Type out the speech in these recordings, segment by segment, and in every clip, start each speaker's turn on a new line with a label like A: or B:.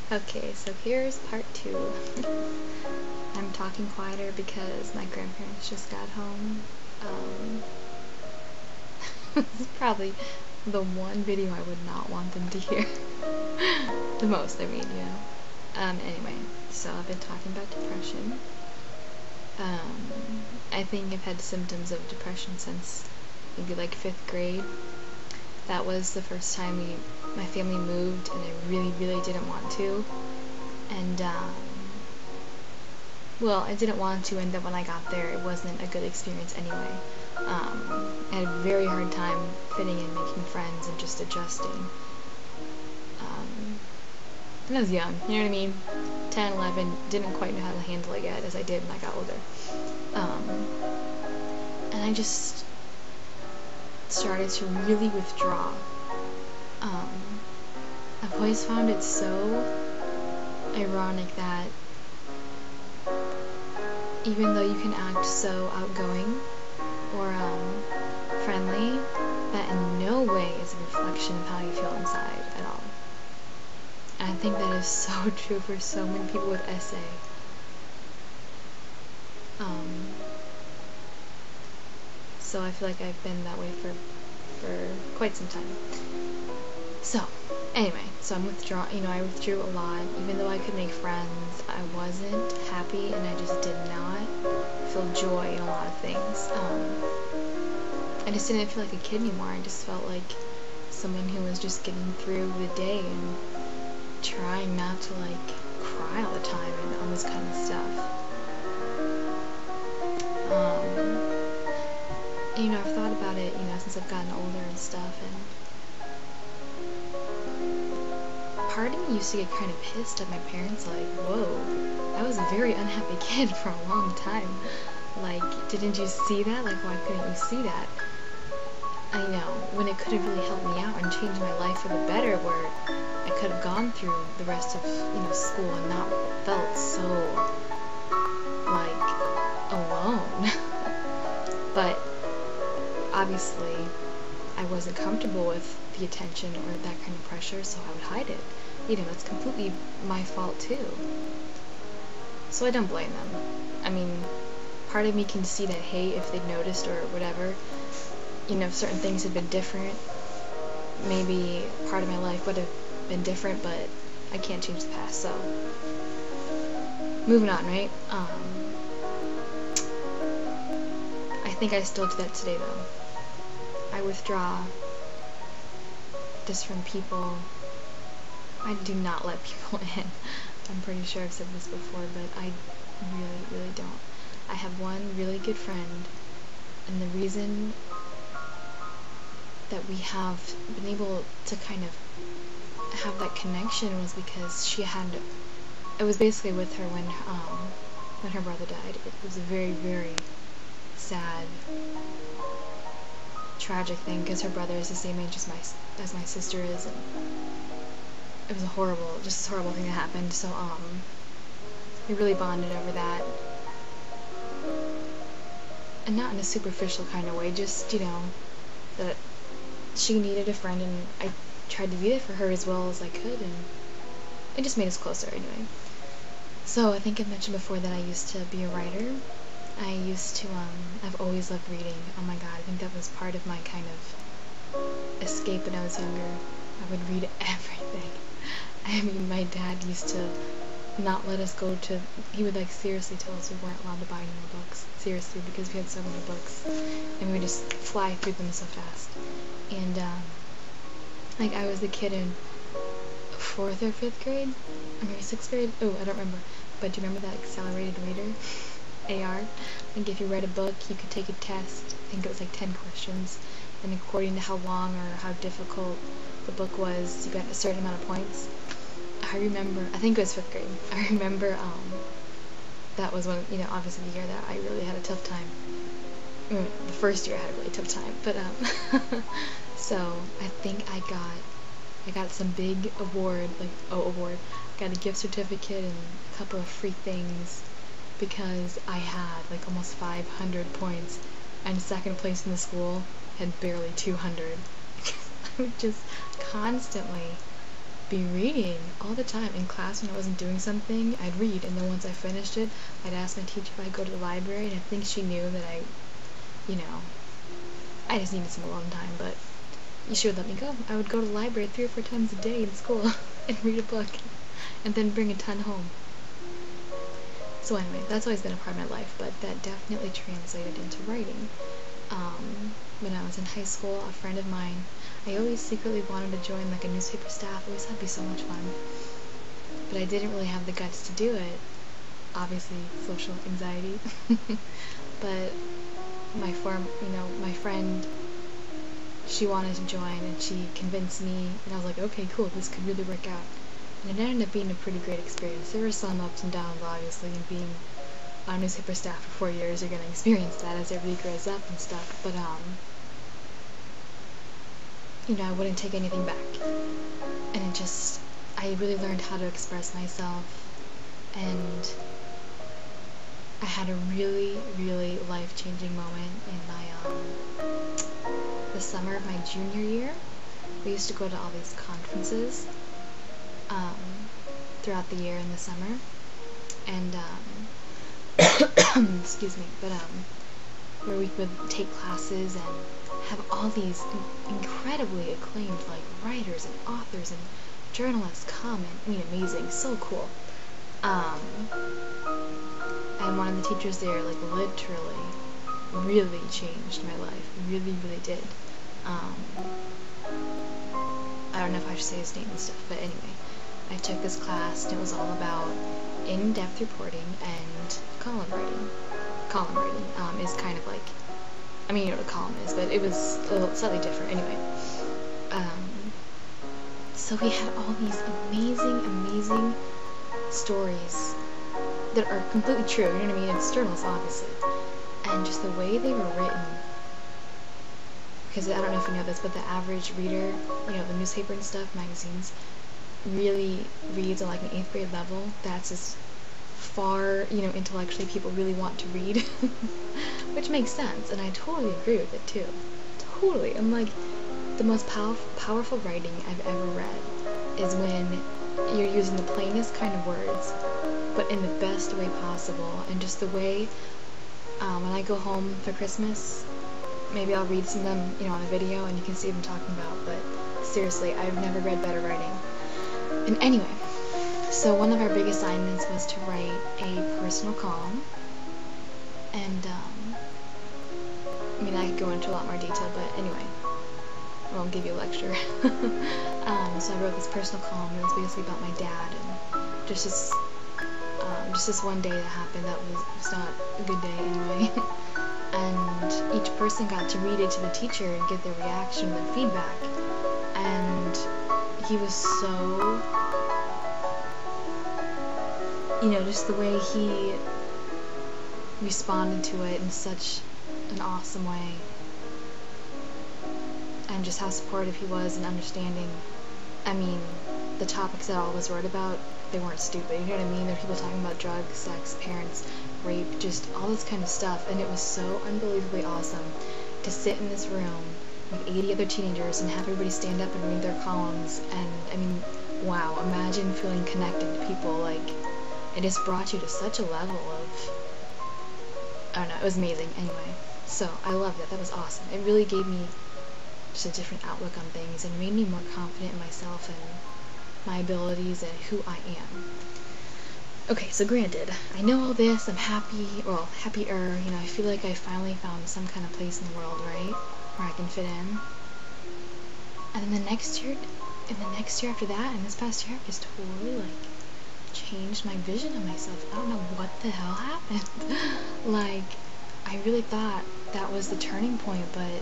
A: Okay, so here's part 2. I'm talking quieter because my grandparents just got home. This is probably the one video I would not want them to hear. The most, I mean, you know. Anyway, so I've been talking about depression. I think I've had symptoms of depression since maybe like 5th grade. That was the first time my family moved, and I really, really didn't want to. And, well, I didn't want to, and then when I got there, it wasn't a good experience anyway. I had a very hard time fitting in, making friends, and just adjusting. And I was young, you know what I mean? 10, 11, didn't quite know how to handle it yet, as I did when I got older. And I just started to really withdraw. I've always found it so ironic that even though you can act so outgoing or friendly, that in no way is a reflection of how you feel inside at all. And I think that is so true for so many people with SA. So I feel like I've been that way for quite some time. So, anyway, so I'm I withdrew a lot. Even though I could make friends, I wasn't happy, and I just did not feel joy in a lot of things. I just didn't feel like a kid anymore. I just felt like someone who was just getting through the day and trying not to, like, cry all the time and all this kind of stuff. And, I've thought about it, since I've gotten older and stuff, and part of me used to get kind of pissed at my parents, like, whoa, I was a very unhappy kid for a long time. Like, didn't you see that? Like, why couldn't you see that? I know, when it could have really helped me out and changed my life for the better, where I could have gone through the rest of, school and not felt so, like, alone. But obviously, I wasn't comfortable with the attention or that kind of pressure, so I would hide it. That's completely my fault too. So I don't blame them. I mean, part of me can see that, hey, if they'd noticed or whatever, if certain things had been different, maybe part of my life would have been different, but I can't change the past, so moving on, right? I think I still do that today, though. I withdraw just from people. I do not let people in. I'm pretty sure I've said this before, but I really, really don't. I have one really good friend, and the reason that we have been able to kind of have that connection was because it was basically with her when her brother died. It was a very, very sad, tragic thing, because her brother is the same age as my sister is, and it was a horrible thing that happened. So we really bonded over that, and not in a superficial kind of way, just that she needed a friend, and I tried to be there for her as well as I could, and it just made us closer anyway. So I think I mentioned before that I used to be a writer. I used to, I've always loved reading. Oh my god, I think that was part of my kind of escape when I was younger. I would read everything. I mean, my dad used to not let us go to, he would seriously tell us we weren't allowed to buy any more books. Seriously, because we had so many books. And we would just fly through them so fast. And, I was the kid in 4th or 5th grade? Or maybe 6th grade? Oh, I don't remember. But do you remember that accelerated reader? AR. If you read a book, you could take a test. I think it was 10 questions, and according to how long or how difficult the book was, you got a certain amount of points. I think it was 5th grade. I remember that was when, obviously the year that I really had a tough time. The first year I had a really tough time, but so I think I got some big award, got a gift certificate and a couple of free things, because I had almost 500 points, and second place in the school had barely 200. I would just constantly be reading all the time. In class when I wasn't doing something, I'd read, and then once I finished it, I'd ask my teacher if I'd go to the library, and I think she knew that I just needed some alone time, but she would let me go. I would go to the library 3 or 4 times a day in school and read a book, and then bring a ton home. So anyway, that's always been a part of my life, but that definitely translated into writing. When I was in high school, a friend of mine, I always secretly wanted to join like a newspaper staff. I always thought it'd be so much fun, but I didn't really have the guts to do it. Obviously, social anxiety. But my friend, she wanted to join, and she convinced me, and I was like, okay, cool, this could really work out. And it ended up being a pretty great experience. There were some ups and downs, obviously, and being on newspaper staff for 4 years, you're going to experience that as everybody grows up and stuff, but, I wouldn't take anything back. And I really learned how to express myself, and I had a really, really life-changing moment in the summer of my junior year. We used to go to all these conferences, throughout the year in the summer, and, excuse me, but, where we would take classes and have all these incredibly acclaimed, like, writers and authors and journalists come, and, amazing, so cool. And one of the teachers there, like, literally really changed my life, really, really did. I don't know if I should say his name and stuff, but anyway, I took this class, and it was all about in-depth reporting and column writing. Column writing is kind of like, you know what a column is, but it was a little slightly different. Anyway, so we had all these amazing, amazing stories that are completely true, you know what I mean? It's journalists, obviously. And just the way they were written, because I don't know if you know this, but the average reader, the newspaper and stuff, magazines, really reads on like an 8th grade level. That's as far, intellectually people really want to read, which makes sense, and I totally agree with it too. Totally. I'm like, the most powerful writing I've ever read is when you're using the plainest kind of words, but in the best way possible, and just the way, when I go home for Christmas, maybe I'll read some of them, on a video, and you can see what I'm talking about, but seriously, I've never read better writing. And anyway, so one of our big assignments was to write a personal column, and, I could go into a lot more detail, but anyway, I won't give you a lecture. So I wrote this personal column, and it was basically about my dad, and just this one day that happened that was not a good day anyway. And each person got to read it to the teacher and get their reaction and feedback, and he was so, just the way he responded to it in such an awesome way, and just how supportive he was and understanding. The topics that all of us wrote about, they weren't stupid, you know what I mean? There were people talking about drugs, sex, parents, rape, just all this kind of stuff, and it was so unbelievably awesome to sit in this room with 80 other teenagers and have everybody stand up and read their columns, and, wow, imagine feeling connected to people, like, it just brought you to such a level of, I don't know, it was amazing. Anyway, so I loved it. That was awesome. It really gave me just a different outlook on things, and made me more confident in myself and my abilities and who I am. Okay, so granted, I know all this, I'm happy, well, happier, I feel like I finally found some kind of place in the world, right, where I can fit in. And then the next year after that, and this past year, I've just totally, like, changed my vision of myself. I don't know what the hell happened. Like, I really thought that was the turning point, but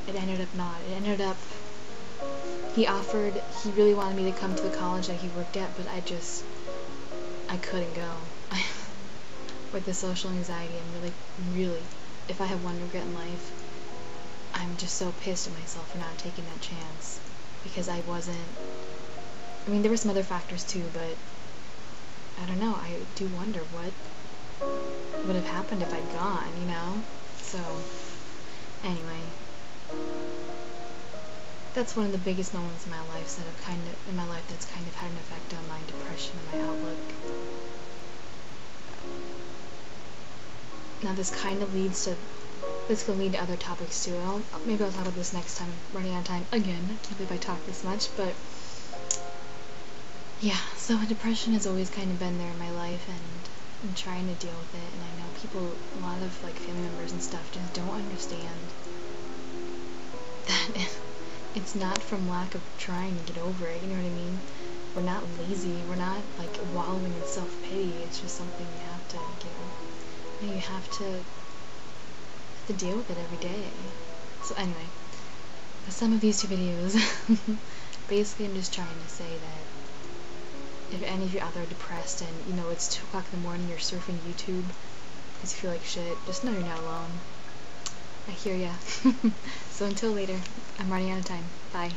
A: it ended up not. It ended up, he really wanted me to come to the college that he worked at, but I couldn't go. With the social anxiety, I'm really, if I have one regret in life, I'm just so pissed at myself for not taking that chance, because I wasn't, there were some other factors too, but I don't know, I do wonder what would have happened if I'd gone, so, anyway. that's one of the biggest moments in my life that's kind of had an effect on my depression and my outlook. Now this kind of leads to, this could lead to other topics too. Maybe I'll talk about this next time. I'm running out of time again. I can't believe I talked this much, but yeah. So depression has always kind of been there in my life, and I'm trying to deal with it. And I know people, a lot of like family members and stuff, just don't understand that it's not from lack of trying to get over it. You know what I mean? We're not lazy. We're not like wallowing in self-pity. It's just something you have to you have to deal with it every day. So anyway, some of these two videos, basically I'm just trying to say that if any of you out there are depressed and you know it's 2 o'clock in the morning, you're surfing YouTube because you feel like shit, just know you're not alone. I hear ya. So until later, I'm running out of time. Bye.